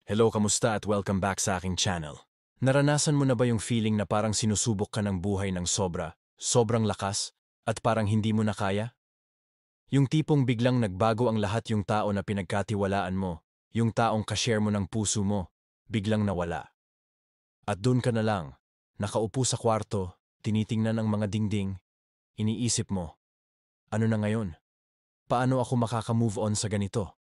Hello, kamusta at welcome back sa aking channel. Naranasan mo na ba yung feeling na parang sinusubok ka ng buhay ng sobrang lakas, at parang hindi mo na kaya? Yung tipong biglang nagbago ang lahat, yung tao na pinagkatiwalaan mo, yung taong kashare mo ng puso mo, biglang nawala. At dun ka na lang, nakaupo sa kwarto, tinitingnan ang mga dingding, iniisip mo, ano na ngayon? Paano ako makaka-move on sa ganito?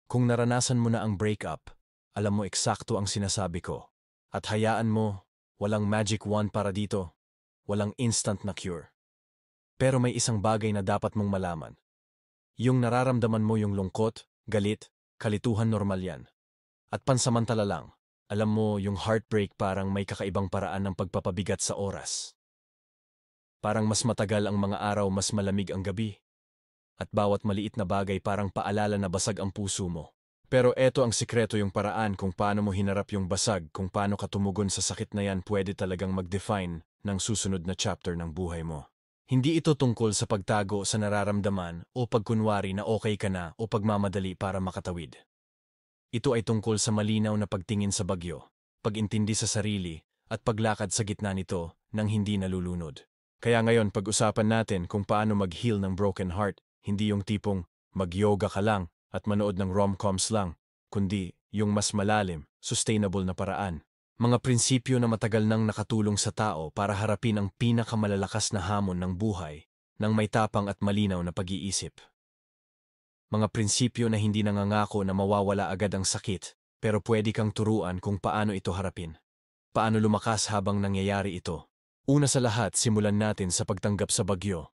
Kung naranasan mo na ang breakup, alam mo eksakto ang sinasabi ko. At hayaan mo, walang magic wand para dito, walang instant na cure. Pero may isang bagay na dapat mong malaman. Yung nararamdaman mo, yung lungkot, galit, kalituhan, normal yan. At pansamantala lang, alam mo yung heartbreak parang may kakaibang paraan ng pagpapabigat sa oras. Parang mas matagal ang mga araw, mas malamig ang gabi. At bawat maliit na bagay parang paalala na basag ang puso mo. Pero eto ang sikreto, yung paraan kung paano mo hinarap yung basag, kung paano ka tumugon sa sakit na yan, pwede talagang mag-define ng susunod na chapter ng buhay mo. Hindi ito tungkol sa pagtago sa nararamdaman o pagkunwari na okay ka na o pagmamadali para makatawid. Ito ay tungkol sa malinaw na pagtingin sa bagyo, pag-intindi sa sarili, at paglakad sa gitna nito nang hindi nalulunod. Kaya ngayon pag-usapan natin kung paano mag-heal ng broken heart, hindi yung tipong mag-yoga ka lang at manood ng rom-coms lang, kundi yung mas malalim, sustainable na paraan. Mga prinsipyo na matagal nang nakatulong sa tao para harapin ang pinakamalalakas na hamon ng buhay ng may tapang at malinaw na pag-iisip. Mga prinsipyo na hindi nangangako na mawawala agad ang sakit, pero pwede kang turuan kung paano ito harapin. Paano lumakas habang nangyayari ito. Una sa lahat, simulan natin sa pagtanggap sa bagyo.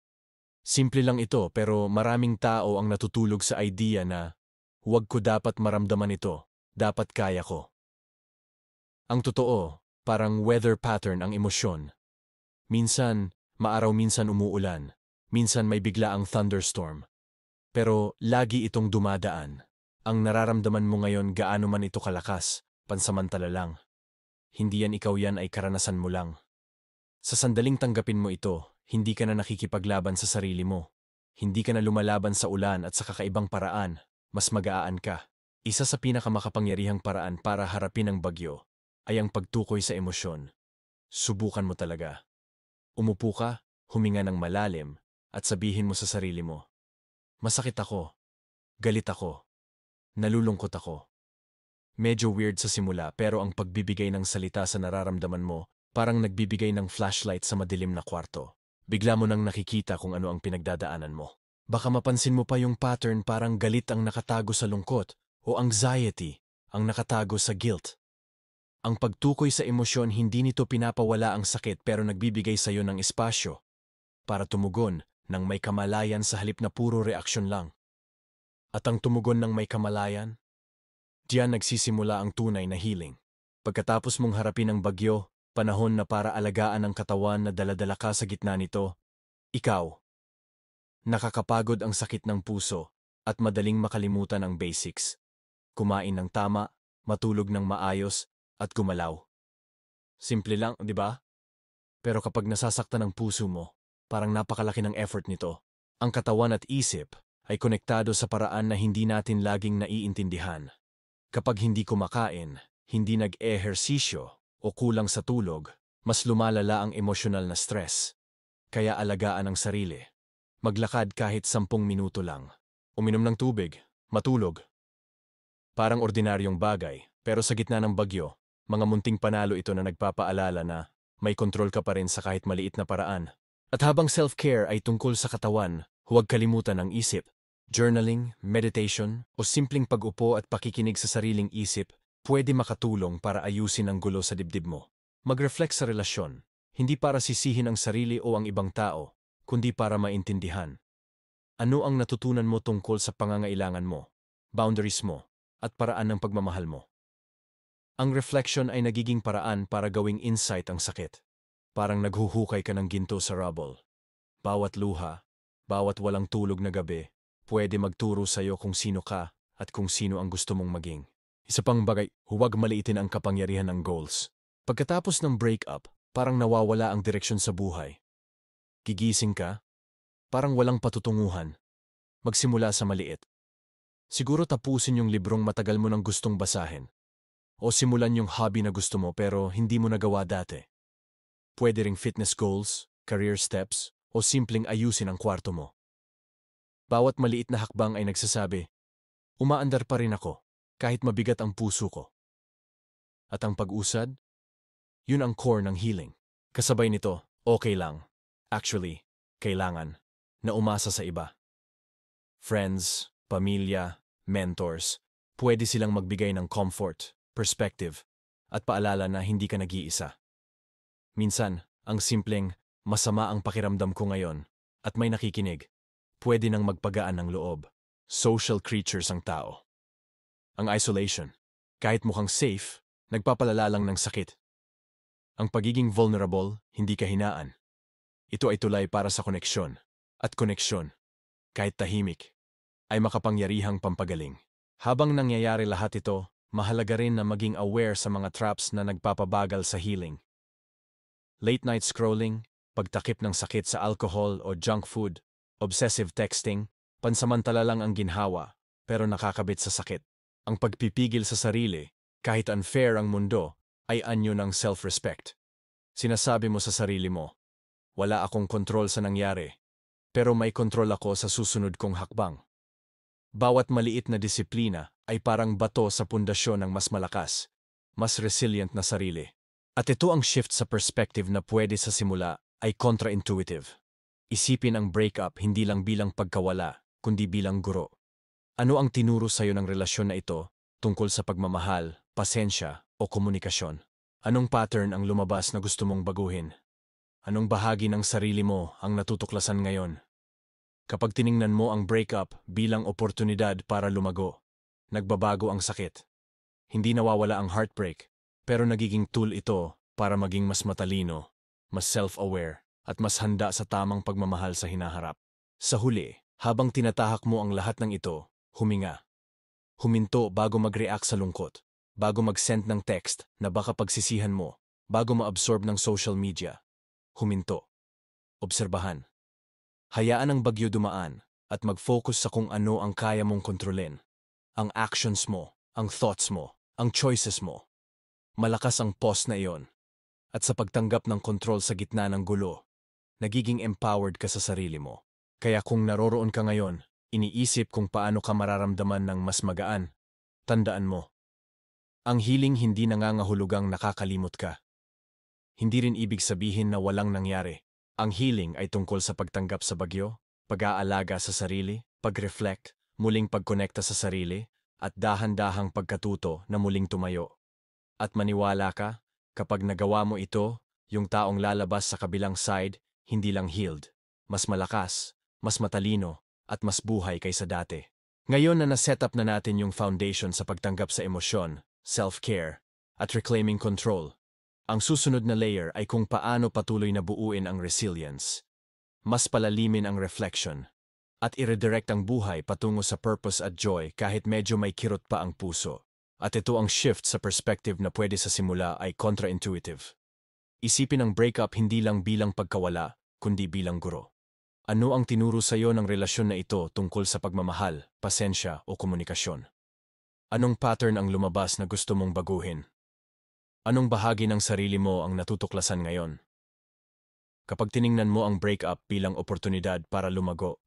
Simple lang ito, pero maraming tao ang natutulog sa idea na huwag ko dapat maramdaman ito, dapat kaya ko. Ang totoo, parang weather pattern ang emosyon. Minsan, maaraw, minsan umuulan. Minsan may bigla ang thunderstorm. Pero lagi itong dumadaan. Ang nararamdaman mo ngayon, gaano man ito kalakas, pansamantala lang. Hindi yan ikaw, yan ay karanasan mo lang. Sa sandaling tanggapin mo ito, hindi ka na nakikipaglaban sa sarili mo. Hindi ka na lumalaban sa ulan at sa kakaibang paraan, mas mag-aan ka. Isa sa pinakamakapangyarihang paraan para harapin ang bagyo ay ang pagtukoy sa emosyon. Subukan mo talaga. Umupo ka, huminga ng malalim, at sabihin mo sa sarili mo, masakit ako, galit ako, nalulungkot ako. Medyo weird sa simula, pero ang pagbibigay ng salita sa nararamdaman mo parang nagbibigay ng flashlight sa madilim na kwarto. Bigla mo nang nakikita kung ano ang pinagdadaanan mo. Baka mapansin mo pa yung pattern, parang galit ang nakatago sa lungkot o anxiety ang nakatago sa guilt. Ang pagtukoy sa emosyon, hindi nito pinapawala ang sakit, pero nagbibigay sa iyo ng espasyo para tumugon ng may kamalayan sa halip na puro reaksyon lang. At ang tumugon ng may kamalayan, diyan nagsisimula ang tunay na healing. Pagkatapos mong harapin ang bagyo, panahon na para alagaan ang katawan na daladala ka sa gitna nito, ikaw. Nakakapagod ang sakit ng puso at madaling makalimutan ang basics. Kumain ng tama, matulog ng maayos, at gumalaw. Simple lang, di ba? Pero kapag nasasaktan ang puso mo, parang napakalaki ng effort nito. Ang katawan at isip ay konektado sa paraan na hindi natin laging naiintindihan. Kapag hindi kumakain, hindi nag-ehersisyo, o kulang sa tulog, mas lumalala ang emosyonal na stress. Kaya alagaan ang sarili. Maglakad kahit 10 minuto lang. Uminom ng tubig, matulog. Parang ordinaryong bagay, pero sa gitna ng bagyo, mga munting panalo ito na nagpapaalala na may kontrol ka pa rin sa kahit maliit na paraan. At habang self-care ay tungkol sa katawan, huwag kalimutan ang isip. Journaling, meditation, o simpleng pag-upo at pakikinig sa sariling isip pwede makatulong para ayusin ang gulo sa dibdib mo. Mag-reflect sa relasyon, hindi para sisihin ang sarili o ang ibang tao, kundi para maintindihan. Ano ang natutunan mo tungkol sa pangangailangan mo, boundaries mo, at paraan ng pagmamahal mo? Ang reflection ay nagiging paraan para gawing insight ang sakit. Parang naghuhukay ka ng ginto sa rubble. Bawat luha, bawat walang tulog na gabi, pwede magturo sa'yo kung sino ka at kung sino ang gusto mong maging. Isa pang bagay, huwag maliitin ang kapangyarihan ng goals. Pagkatapos ng breakup, parang nawawala ang direksyon sa buhay. Gigising ka, parang walang patutunguhan. Magsimula sa maliit. Siguro tapusin yung librong matagal mo nang gustong basahin. O simulan yung hobby na gusto mo pero hindi mo nagawa dati. Pwede ring fitness goals, career steps, o simpleng ayusin ang kwarto mo. Bawat maliit na hakbang ay nagsasabi, umaandar pa rin ako, kahit mabigat ang puso ko. At ang pag-usad? Yun ang core ng healing. Kasabay nito, okay lang. Actually, kailangan na umasa sa iba. Friends, pamilya, mentors, pwede silang magbigay ng comfort, perspective, at paalala na hindi ka nag-iisa. Minsan, ang simpleng, masama ang pakiramdam ko ngayon, at may nakikinig, pwede nang magpagaan ng loob. Social creatures ang tao. Ang isolation, kahit mukhang safe, nagpapalala lang ng sakit. Ang pagiging vulnerable, hindi kahinaan. Ito ay tulay para sa koneksyon. At koneksyon, kahit tahimik, ay makapangyarihang pampagaling. Habang nangyayari lahat ito, mahalaga rin na maging aware sa mga traps na nagpapabagal sa healing. Late night scrolling, pagtakip ng sakit sa alcohol o junk food, obsessive texting, pansamantala lang ang ginhawa, pero nakakabit sa sakit. Ang pagpipigil sa sarili, kahit unfair ang mundo, ay anyo ng self-respect. Sinasabi mo sa sarili mo, wala akong kontrol sa nangyari, pero may kontrol ako sa susunod kong hakbang. Bawat maliit na disiplina ay parang bato sa pundasyon ng mas malakas, mas resilient na sarili. At ito ang shift sa perspective na pwede sa simula ay contra-intuitive. Isipin ang breakup hindi lang bilang pagkawala, kundi bilang guro. Ano ang tinuro sa'yo ng relasyon na ito tungkol sa pagmamahal, pasensya o komunikasyon? Anong pattern ang lumabas na gusto mong baguhin? Anong bahagi ng sarili mo ang natutuklasan ngayon? Kapag tiningnan mo ang breakup bilang oportunidad para lumago, nagbabago ang sakit. Hindi nawawala ang heartbreak, pero nagiging tool ito para maging mas matalino, mas self-aware, at mas handa sa tamang pagmamahal sa hinaharap. Sa huli, habang tinatahak mo ang lahat ng ito, huminga. Huminto bago mag-react sa lungkot, bago mag-send ng text na baka pagsisihan mo, bago ma-absorb ng social media. Huminto. Obserbahan. Hayaan ang bagyo dumaan at mag-focus sa kung ano ang kaya mong kontrolin. Ang actions mo, ang thoughts mo, ang choices mo. Malakas ang pause na iyon. At sa pagtanggap ng kontrol sa gitna ng gulo, nagiging empowered ka sa sarili mo. Kaya kung naroroon ka ngayon, iniisip kung paano ka mararamdaman ng mas magaan, tandaan mo. Ang healing hindi nangangahulugang nakakalimot ka. Hindi rin ibig sabihin na walang nangyari. Ang healing ay tungkol sa pagtanggap sa bagyo, pag-aalaga sa sarili, pag-reflect, muling pagkonekta sa sarili, at dahan-dahang pagkatuto na muling tumayo. At maniwala ka, kapag nagawa mo ito, yung taong lalabas sa kabilang side, hindi lang healed, mas malakas, mas matalino, at mas buhay kaysa dati. Ngayon na na-set up na natin yung foundation sa pagtanggap sa emosyon, self-care, at reclaiming control, ang susunod na layer ay kung paano patuloy na buuin ang resilience. Mas palalimin ang reflection, at i-redirect ang buhay patungo sa purpose at joy kahit medyo may kirot pa ang puso. At ito ang shift sa perspective na pwede sa simula ay contra-intuitive. Isipin ang breakup hindi lang bilang pagkawala, kundi bilang guro. Ano ang tinuro sa iyo ng relasyon na ito tungkol sa pagmamahal, pasensya o komunikasyon? Anong pattern ang lumabas na gusto mong baguhin? Anong bahagi ng sarili mo ang natutuklasan ngayon? Kapag tiningnan mo ang breakup bilang oportunidad para lumago,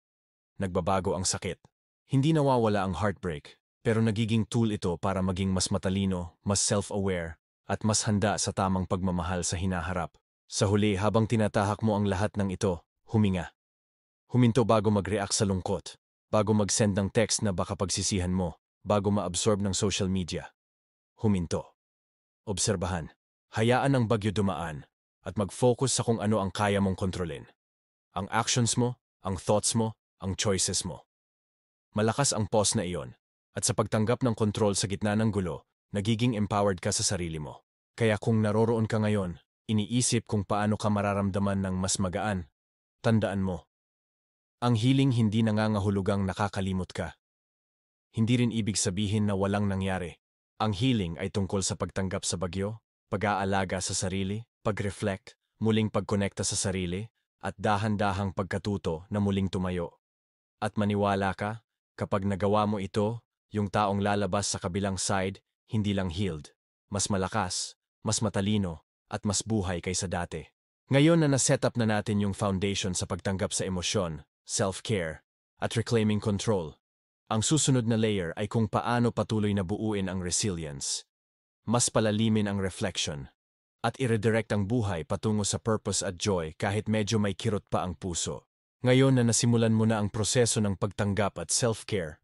nagbabago ang sakit. Hindi nawawala ang heartbreak, pero nagiging tool ito para maging mas matalino, mas self-aware, at mas handa sa tamang pagmamahal sa hinaharap. Sa huli, habang tinatahak mo ang lahat ng ito, huminga. Huminto bago mag-react sa lungkot, bago mag-send ng text na baka pagsisihan mo, bago ma-absorb ng social media. Huminto. Obserbahan. Hayaan ang bagyo dumaan at mag-focus sa kung ano ang kaya mong kontrolin. Ang actions mo, ang thoughts mo, ang choices mo. Malakas ang pause na iyon at sa pagtanggap ng kontrol sa gitna ng gulo, nagiging empowered ka sa sarili mo. Kaya kung naroroon ka ngayon, iniisip kung paano ka mararamdaman ng mas magaan, tandaan mo. Ang healing hindi nangangahulugang nakakalimot ka. Hindi rin ibig sabihin na walang nangyari. Ang healing ay tungkol sa pagtanggap sa bagyo, pag-aalaga sa sarili, pag-reflect, muling pagkonekta sa sarili, at dahan-dahang pagkatuto na muling tumayo. At maniwala ka, kapag nagawa mo ito, yung taong lalabas sa kabilang side, hindi lang healed, mas malakas, mas matalino, at mas buhay kaysa dati. Ngayon na na-set up na natin yung foundation sa pagtanggap sa emosyon, self-care, at reclaiming control, ang susunod na layer ay kung paano patuloy na buuin ang resilience. Mas palalimin ang reflection, at i-redirect ang buhay patungo sa purpose at joy kahit medyo may kirot pa ang puso. Ngayon na nasimulan mo na ang proseso ng pagtanggap at self-care,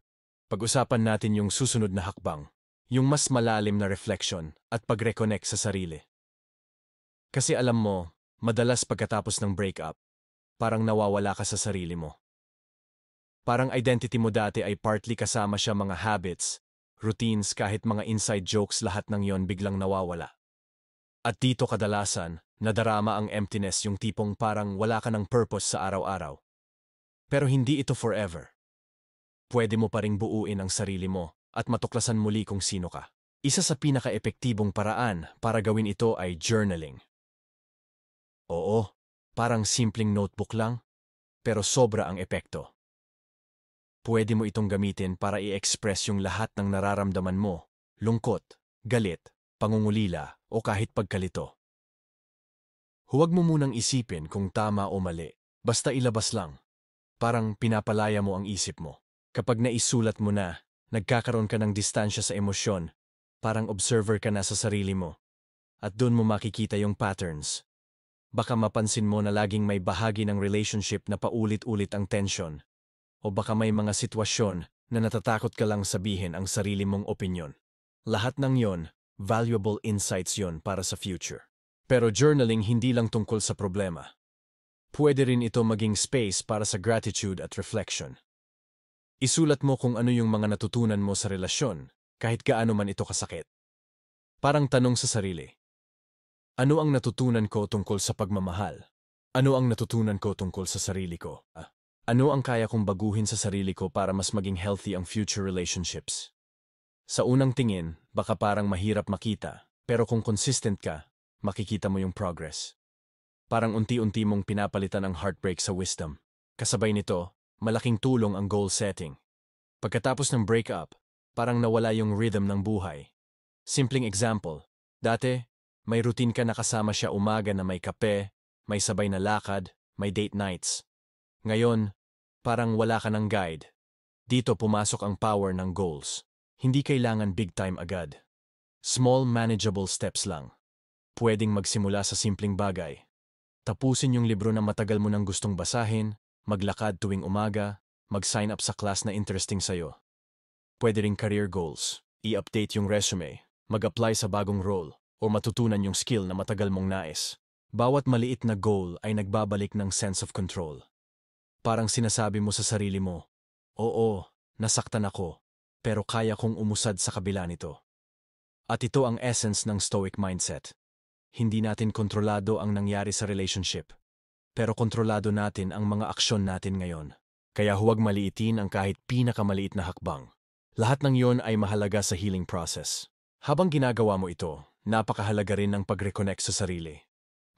pag-usapan natin yung susunod na hakbang, yung mas malalim na reflection at pag-reconnect sa sarili. Kasi alam mo, madalas pagkatapos ng breakup, parang nawawala ka sa sarili mo. Parang identity mo dati ay partly kasama siya mga habits, routines, kahit mga inside jokes, lahat ng yon biglang nawawala. At dito kadalasan, nadarama ang emptiness, yung tipong parang wala ka ng purpose sa araw-araw. Pero hindi ito forever. Pwede mo pa ring buuin ang sarili mo at matuklasan muli kung sino ka. Isa sa pinaka-epektibong paraan para gawin ito ay journaling. Oo, parang simpleng notebook lang, pero sobra ang epekto. Pwede mo itong gamitin para i-express yung lahat ng nararamdaman mo, lungkot, galit, pangungulila, o kahit pagkalito. Huwag mo munang isipin kung tama o mali, basta ilabas lang. Parang pinapalaya mo ang isip mo. Kapag naisulat mo na, nagkakaroon ka ng distansya sa emosyon, parang observer ka na sa sarili mo. At doon mo makikita yung patterns. Baka mapansin mo na laging may bahagi ng relationship na paulit-ulit ang tension. O baka may mga sitwasyon na natatakot ka lang sabihin ang sarili mong opinyon. Lahat ng yon, valuable insights yon para sa future. Pero journaling hindi lang tungkol sa problema. Pwede rin ito maging space para sa gratitude at reflection. Isulat mo kung ano yung mga natutunan mo sa relasyon, kahit gaano man ito kasakit. Parang tanong sa sarili. Ano ang natutunan ko tungkol sa pagmamahal? Ano ang natutunan ko tungkol sa sarili ko? Ano ang kaya kong baguhin sa sarili ko para mas maging healthy ang future relationships? Sa unang tingin, baka parang mahirap makita, pero kung consistent ka, makikita mo yung progress. Parang unti-unti mong pinapalitan ang heartbreak sa wisdom. Kasabay nito, malaking tulong ang goal setting. Pagkatapos ng breakup, parang nawala yung rhythm ng buhay. Simpleng example, dati, may routine ka na kasama siya umaga na may kape, may sabay na lakad, may date nights. Ngayon, parang wala ka ng guide. Dito pumasok ang power ng goals. Hindi kailangan big time agad. Small manageable steps lang. Pwedeng magsimula sa simpleng bagay. Tapusin yung libro na matagal mo nang gustong basahin, maglakad tuwing umaga, mag-sign up sa class na interesting sa'yo. Pwede ring career goals, i-update yung resume, mag-apply sa bagong role, o matutunan yung skill na matagal mong nais. Bawat maliit na goal ay nagbabalik ng sense of control. Parang sinasabi mo sa sarili mo, oo, nasaktan ako, pero kaya kong umusad sa kabila nito. At ito ang essence ng Stoic mindset. Hindi natin kontrolado ang nangyari sa relationship, pero kontrolado natin ang mga aksyon natin ngayon. Kaya huwag maliitin ang kahit pinakamaliit na hakbang. Lahat ng yon ay mahalaga sa healing process. Habang ginagawa mo ito, napakahalaga rin ng pag-reconnect sa sarili.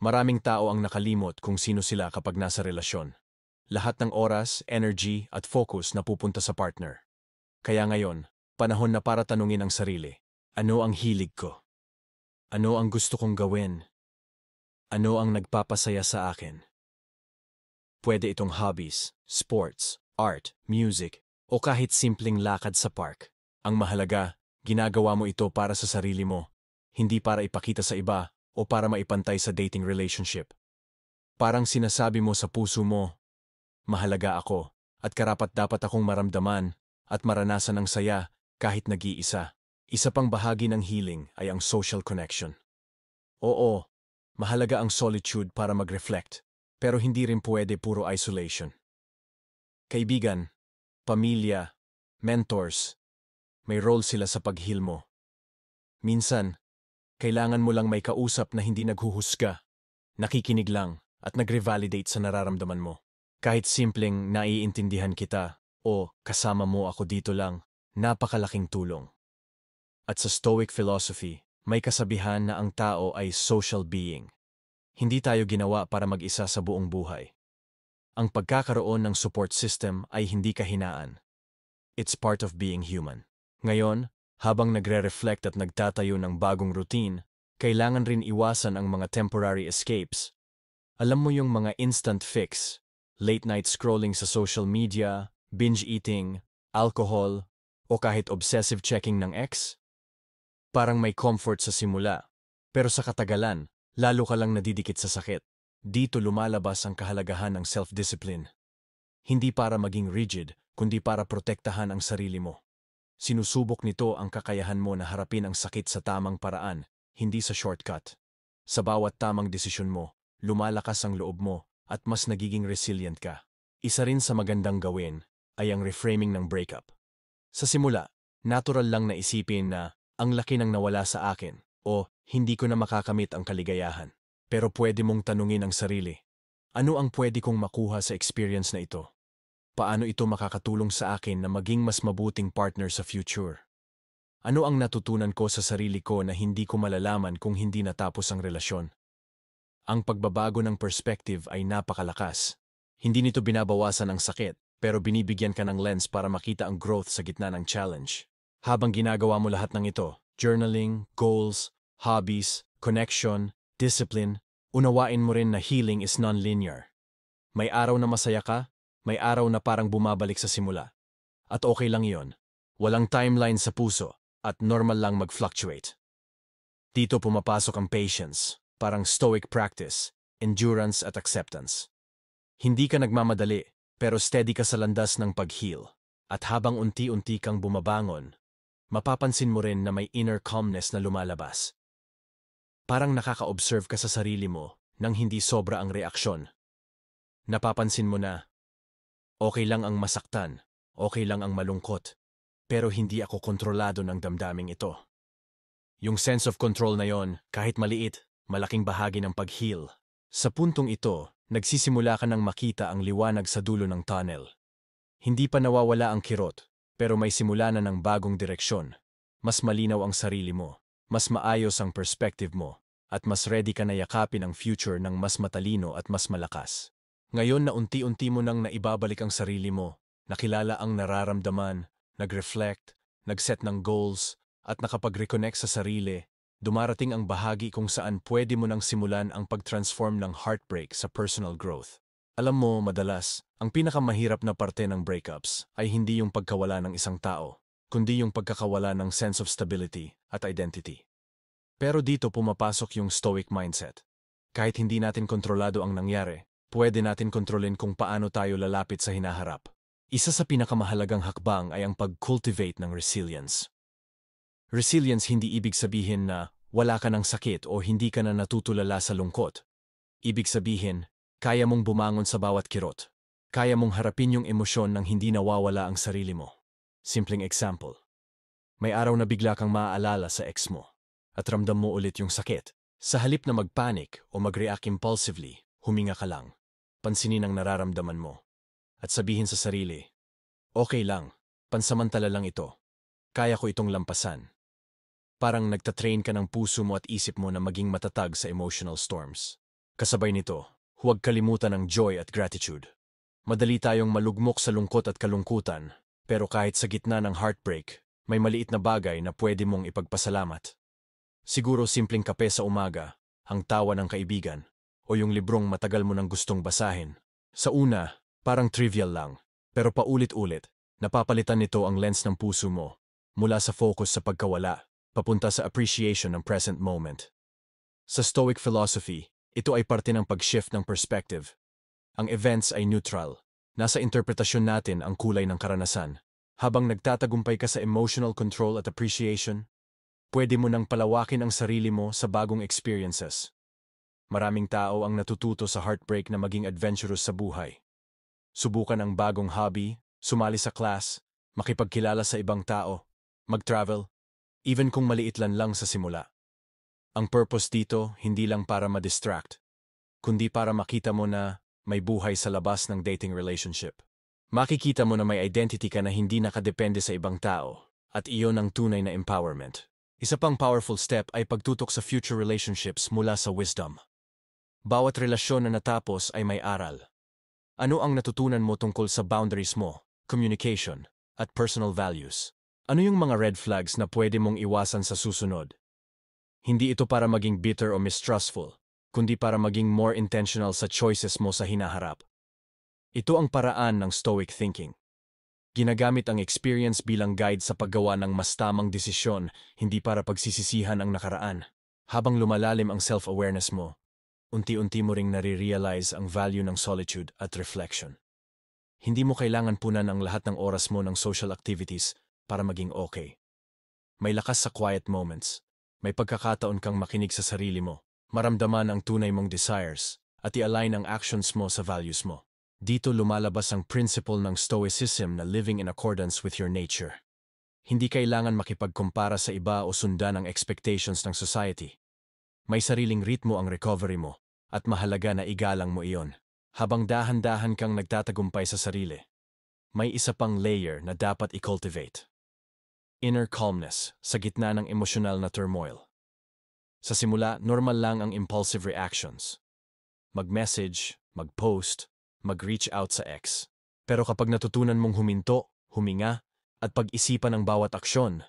Maraming tao ang nakalimot kung sino sila kapag nasa relasyon. Lahat ng oras, energy, at focus napupunta sa partner. Kaya ngayon, panahon na para tanungin ang sarili. Ano ang hilig ko? Ano ang gusto kong gawin? Ano ang nagpapasaya sa akin? Pwede itong hobbies, sports, art, music, o kahit simpleng lakad sa park. Ang mahalaga, ginagawa mo ito para sa sarili mo, hindi para ipakita sa iba o para maipantay sa dating relationship. Parang sinasabi mo sa puso mo, mahalaga ako at karapat-dapat akong maramdaman at maranasan ng saya kahit nag-iisa. Isa pang bahagi ng healing ay ang social connection. Oo, mahalaga ang solitude para mag-reflect, pero hindi rin pwede puro isolation. Kaibigan, pamilya, mentors, may role sila sa pag-heal mo. Minsan, kailangan mo lang may kausap na hindi naghuhusga, nakikinig lang at nag-revalidate sa nararamdaman mo. Kahit simpleng naiintindihan kita o kasama mo ako dito lang, napakalaking tulong. At sa Stoic philosophy, may kasabihan na ang tao ay social being. Hindi tayo ginawa para mag-isa sa buong buhay. Ang pagkakaroon ng support system ay hindi kahinaan. It's part of being human. Ngayon, Habang nagre-reflect at nagtatayo ng bagong routine, kailangan rin iwasan ang mga temporary escapes. Alam mo yung mga instant fix, late night scrolling sa social media, binge eating, alcohol, o kahit obsessive checking ng ex? Parang may comfort sa simula, pero sa katagalan, lalo ka lang nadidikit sa sakit. Dito lumalabas ang kahalagahan ng self-discipline. Hindi para maging rigid, kundi para protektahan ang sarili mo. Sinusubok nito ang kakayahan mo na harapin ang sakit sa tamang paraan, hindi sa shortcut. Sa bawat tamang desisyon mo, lumalakas ang loob mo at mas nagiging resilient ka. Isa rin sa magandang gawin ay ang reframing ng breakup. Sa simula, natural lang na isipin na ang laki ng nawala sa akin o hindi ko na makakamit ang kaligayahan. Pero pwede mong tanungin ang sarili, ano ang pwede kong makuha sa experience na ito? Paano ito makakatulong sa akin na maging mas mabuting partner sa future? Ano ang natutunan ko sa sarili ko na hindi ko malalaman kung hindi natapos ang relasyon? Ang pagbabago ng perspective ay napakalakas. Hindi nito binabawasan ang sakit, pero binibigyan ka ng lens para makita ang growth sa gitna ng challenge. Habang ginagawa mo lahat ng ito, journaling, goals, hobbies, connection, discipline, unawain mo rin na healing is non-linear. May araw na masaya ka, may araw na parang bumabalik sa simula. At okay lang iyon. Walang timeline sa puso at normal lang mag-fluctuate. Dito pumapasok ang patience, parang stoic practice, endurance at acceptance. Hindi ka nagmamadali, pero steady ka sa landas ng pag-heal. At habang unti-unti kang bumabangon, mapapansin mo rin na may inner calmness na lumalabas. Parang nakaka-observe ka sa sarili mo nang hindi sobra ang reaksyon. Napapansin mo na, okay lang ang masaktan, okay lang ang malungkot, pero hindi ako kontrolado ng damdaming ito. Yung sense of control na yon, kahit maliit, malaking bahagi ng pag-heal. Sa puntong ito, nagsisimula ka ng makita ang liwanag sa dulo ng tunnel. Hindi pa nawawala ang kirot, pero may simula na ng bagong direksyon. Mas malinaw ang sarili mo, mas maayos ang perspective mo, at mas ready ka na yakapin ang future ng mas matalino at mas malakas. Ngayon na unti-unti mo nang naibabalik ang sarili mo, nakilala ang nararamdaman, nag-reflect, nag-set ng goals, at nakapag-reconnect sa sarili, dumarating ang bahagi kung saan pwede mo nang simulan ang pag-transform ng heartbreak sa personal growth. Alam mo, madalas, ang pinakamahirap na parte ng breakups ay hindi yung pagkawala ng isang tao, kundi yung pagkakawala ng sense of stability at identity. Pero dito pumapasok yung stoic mindset. Kahit hindi natin kontrolado ang nangyari, pwede natin kontrolin kung paano tayo lalapit sa hinaharap. Isa sa pinakamahalagang hakbang ay ang pag-cultivate ng resilience. Resilience hindi ibig sabihin na wala ka ng sakit o hindi ka na natutulala sa lungkot. Ibig sabihin, kaya mong bumangon sa bawat kirot. Kaya mong harapin yung emosyon nang hindi nawawala ang sarili mo. Simpleng example. May araw na bigla kang maaalala sa ex mo at ramdam mo ulit yung sakit. Sa halip na mag-panic o mag-react impulsively, huminga ka lang. Pansinin ang nararamdaman mo. At sabihin sa sarili, okay lang, pansamantala lang ito. Kaya ko itong lampasan. Parang nagtatrain ka ng puso mo at isip mo na maging matatag sa emotional storms. Kasabay nito, huwag kalimutan ang joy at gratitude. Madali tayong malugmok sa lungkot at kalungkutan, pero kahit sa gitna ng heartbreak, may maliit na bagay na pwede mong ipagpasalamat. Siguro simpleng kape sa umaga, ang tawa ng kaibigan, o yung librong matagal mo nang gustong basahin. Sa una, parang trivial lang, pero paulit-ulit, napapalitan nito ang lens ng puso mo, mula sa focus sa pagkawala, papunta sa appreciation ng present moment. Sa Stoic philosophy, ito ay parte ng pag-shift ng perspective. Ang events ay neutral. Nasa interpretasyon natin ang kulay ng karanasan. Habang nagtatagumpay ka sa emotional control at appreciation, pwede mo nang palawakin ang sarili mo sa bagong experiences. Maraming tao ang natututo sa heartbreak na maging adventurous sa buhay. Subukan ang bagong hobby, sumali sa class, makipagkilala sa ibang tao, mag-travel, even kung maliit lang sa simula. Ang purpose dito hindi lang para ma-distract, kundi para makita mo na may buhay sa labas ng dating relationship. Makikita mo na may identity ka na hindi nakadepende sa ibang tao, at iyon ang tunay na empowerment. Isa pang powerful step ay pagtutok sa future relationships mula sa wisdom. Bawat relasyon na natapos ay may aral. Ano ang natutunan mo tungkol sa boundaries mo, communication, at personal values? Ano yung mga red flags na pwede mong iwasan sa susunod? Hindi ito para maging bitter o mistrustful, kundi para maging more intentional sa choices mo sa hinaharap. Ito ang paraan ng Stoic thinking. Ginagamit ang experience bilang guide sa paggawa ng mas tamang desisyon, hindi para pagsisisihan ang nakaraan. Habang lumalalim ang self-awareness mo, unti-unti mo ring nare-realize ang value ng solitude at reflection. Hindi mo kailangan punan ang lahat ng oras mo ng social activities para maging okay. May lakas sa quiet moments. May pagkakataon kang makinig sa sarili mo, maramdaman ang tunay mong desires, at i-align ang actions mo sa values mo. Dito lumalabas ang principle ng Stoicism na living in accordance with your nature. Hindi kailangan makipagkumpara sa iba o sundan ang expectations ng society. May sariling ritmo ang recovery mo, at mahalaga na igalang mo iyon. Habang dahan-dahan kang nagtatagumpay sa sarili, may isa pang layer na dapat i-cultivate. Inner calmness sa gitna ng emosyonal na turmoil. Sa simula, normal lang ang impulsive reactions. Mag-message, mag-post, mag-reach out sa ex. Pero kapag natutunan mong huminto, huminga, at pag-isipan ang bawat aksyon,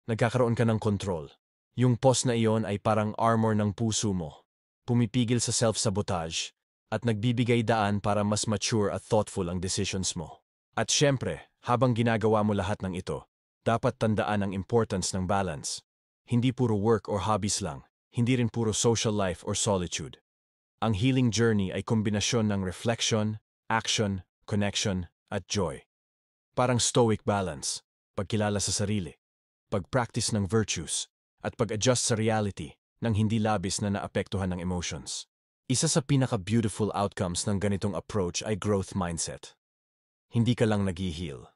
nagkakaroon ka ng control. Yung pause na iyon ay parang armor ng puso mo. Pumipigil sa self-sabotage at nagbibigay daan para mas mature at thoughtful ang decisions mo. At syempre, habang ginagawa mo lahat ng ito, dapat tandaan ang importance ng balance. Hindi puro work or hobbies lang, hindi rin puro social life or solitude. Ang healing journey ay kombinasyon ng reflection, action, connection, at joy. Parang stoic balance, pagkilala sa sarili, pag-practice ng virtues, at pag-adjust sa reality nang hindi labis na naapektuhan ng emotions. Isa sa pinaka-beautiful outcomes ng ganitong approach ay growth mindset. Hindi ka lang nag-heal.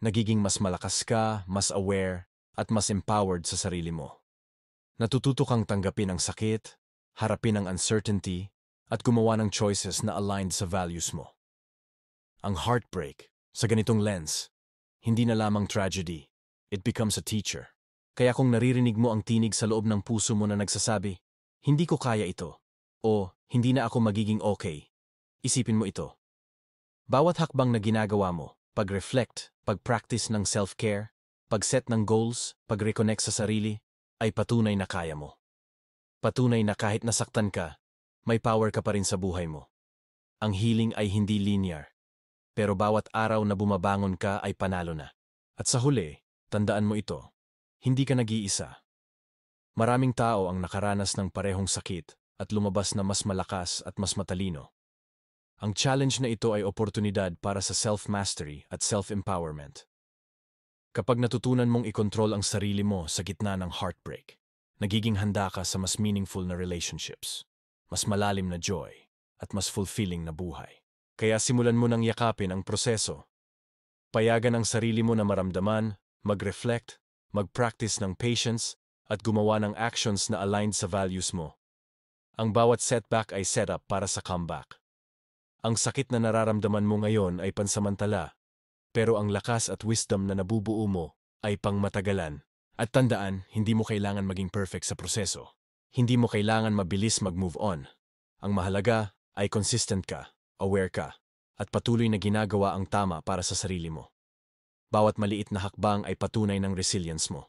Nagiging mas malakas ka, mas aware, at mas empowered sa sarili mo. Natututo kang tanggapin ang sakit, harapin ang uncertainty, at gumawa ng choices na aligned sa values mo. Ang heartbreak, sa ganitong lens, hindi na lamang tragedy, it becomes a teacher. Kaya kung naririnig mo ang tinig sa loob ng puso mo na nagsasabi, hindi ko kaya ito, o hindi na ako magiging okay, isipin mo ito. Bawat hakbang na ginagawa mo, pag-reflect, pag-practice ng self-care, pag-set ng goals, pag-reconnect sa sarili, ay patunay na kaya mo. Patunay na kahit nasaktan ka, may power ka pa rin sa buhay mo. Ang healing ay hindi linear, pero bawat araw na bumabangon ka ay panalo na. At sa huli, tandaan mo ito, hindi ka nag-iisa. Maraming tao ang nakaranas ng parehong sakit at lumabas na mas malakas at mas matalino. Ang challenge na ito ay oportunidad para sa self-mastery at self-empowerment. Kapag natutunan mong ikontrol ang sarili mo sa gitna ng heartbreak, nagiging handa ka sa mas meaningful na relationships, mas malalim na joy, at mas fulfilling na buhay. Kaya simulan mo nang yakapin ang proseso. Payagan ang sarili mo na maramdaman, mag-reflect, mag-practice ng patience, at gumawa ng actions na aligned sa values mo. Ang bawat setback ay setup para sa comeback. Ang sakit na nararamdaman mo ngayon ay pansamantala, pero ang lakas at wisdom na nabubuo mo ay pangmatagalan. At tandaan, hindi mo kailangan maging perfect sa proseso. Hindi mo kailangan mabilis mag-move on. Ang mahalaga ay consistent ka, aware ka, at patuloy na ginagawa ang tama para sa sarili mo. Bawat maliit na hakbang ay patunay ng resilience mo.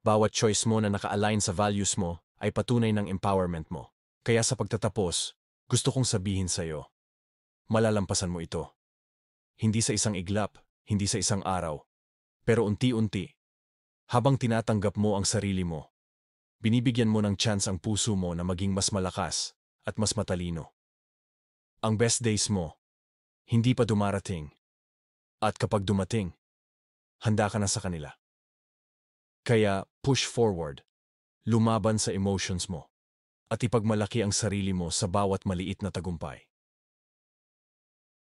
Bawat choice mo na naka-align sa values mo ay patunay ng empowerment mo. Kaya sa pagtatapos, gusto kong sabihin sa'yo, malalampasan mo ito. Hindi sa isang iglap, hindi sa isang araw, pero unti-unti, habang tinatanggap mo ang sarili mo, binibigyan mo ng chance ang puso mo na maging mas malakas at mas matalino. Ang best days mo, hindi pa dumarating. At kapag dumating, handa ka na sa kanila. Kaya push forward, lumaban sa emotions mo, at ipagmalaki ang sarili mo sa bawat maliit na tagumpay.